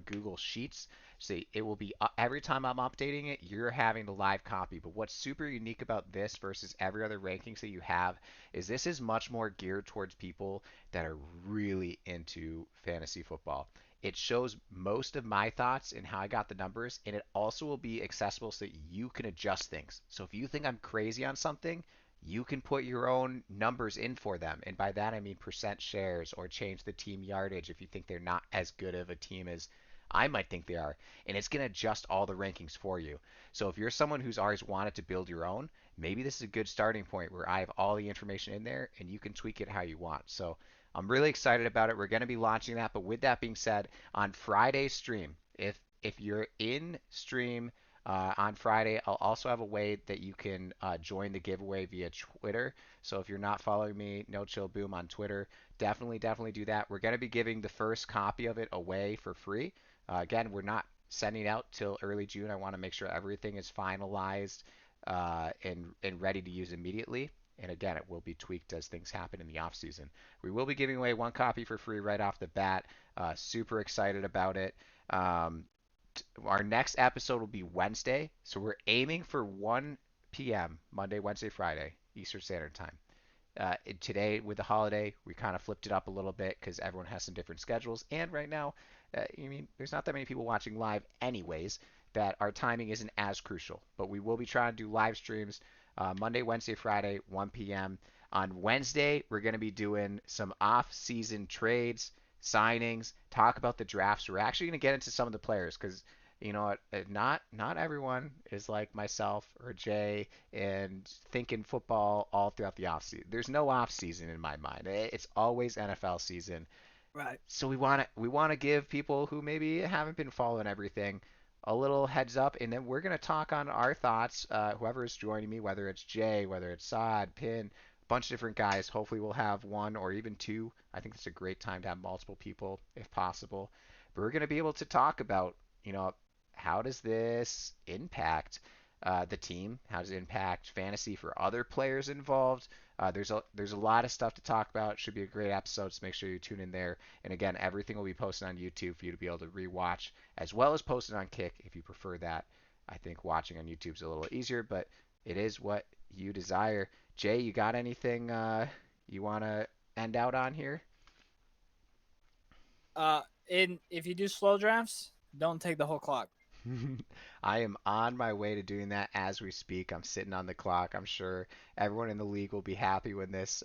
Google Sheets. So it will be every time I'm updating it, you're having the live copy. But what's super unique about this versus every other rankings that you have is this is much more geared towards people that are really into fantasy football. It shows most of my thoughts and how I got the numbers, and it also will be accessible so that you can adjust things. So if you think I'm crazy on something, you can put your own numbers in for them. And by that I mean percent shares or change the team yardage if you think they're not as good of a team as I might think they are. And it's going to adjust all the rankings for you. So if you're someone who's always wanted to build your own, maybe this is a good starting point where I have all the information in there and you can tweak it how you want. So I'm really excited about it. We're going to be launching that. But with that being said, on Friday's stream, if you're in stream on Friday, I'll also have a way that you can join the giveaway via Twitter. So if you're not following me, No Chill Boom on Twitter, definitely do that. We're going to be giving the first copy of it away for free. Again, we're not sending out till early June. I want to make sure everything is finalized and ready to use immediately. And again, it will be tweaked as things happen in the off season. We will be giving away one copy for free right off the bat. Super excited about it. Our next episode will be Wednesday, so we're aiming for 1 p.m. Monday, Wednesday, Friday, Eastern Standard Time. Today, with the holiday, we kind of flipped it up a little bit because everyone has some different schedules. And right now, there's not that many people watching live, anyways, that our timing isn't as crucial. But we will be trying to do live streams Monday, Wednesday, Friday, 1 p.m. On Wednesday, we're going to be doing some off-season trades, signings, talk about the drafts. We're actually going to get into some of the players because you know what? Not everyone is like myself or Jay and thinking football all throughout the off season. There's no off season in my mind. It's always NFL season. Right. So we want to give people who maybe haven't been following everything a little heads up, and then we're gonna talk on our thoughts. Whoever is joining me, whether it's Jay, whether it's Saad, Pin, a bunch of different guys. Hopefully we'll have one or even two. I think it's a great time to have multiple people if possible. But we're gonna be able to talk about, you know, how does this impact the team? How does it impact fantasy for other players involved? There's a lot of stuff to talk about. It should be a great episode, so make sure you tune in there. And again, everything will be posted on YouTube for you to be able to rewatch, as well as posted on Kick if you prefer that. I think watching on YouTube is a little easier, but it is what you desire. Jay, you got anything you want to end out on here? In if you do slow drafts, don't take the whole clock. I am on my way to doing that as we speak. I'm sitting on the clock. I'm sure everyone in the league will be happy when this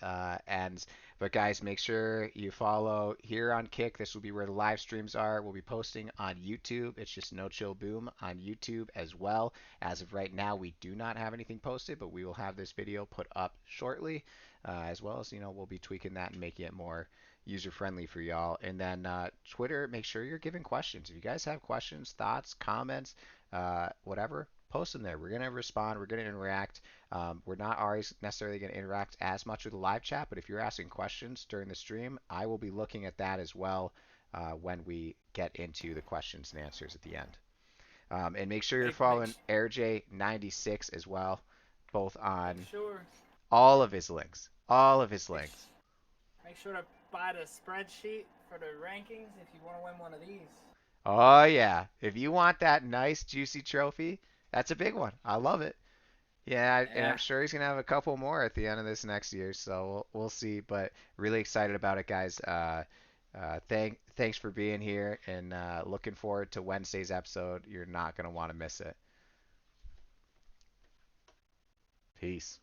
ends. But guys, make sure you follow here on Kick. This will be where the live streams are. We'll be posting on YouTube. It's just No Chill Boom on YouTube as well. As of right now, we do not have anything posted, but we will have this video put up shortly, as well as we'll be tweaking that and making it more user friendly for y'all. And then Twitter, make sure you're giving questions. If you guys have questions, thoughts, comments, whatever, post them there. We're gonna respond. We're gonna interact. We're not always necessarily gonna interact as much with the live chat, but if you're asking questions during the stream, I will be looking at that as well when we get into the questions and answers at the end. And make sure you're following AirJ96 as well, both Make on sure all of his links. All of his make, links. make sure to buy the spreadsheet for the rankings if you want to win one of these. Oh yeah, if you want that nice juicy trophy, that's a big one. I love it. Yeah, and I'm Yeah. sure he's gonna have a couple more at the end of this next year, so we'll see. But really excited about it, guys. Thanks for being here, and looking forward to Wednesday's episode. You're not gonna want to miss it. Peace.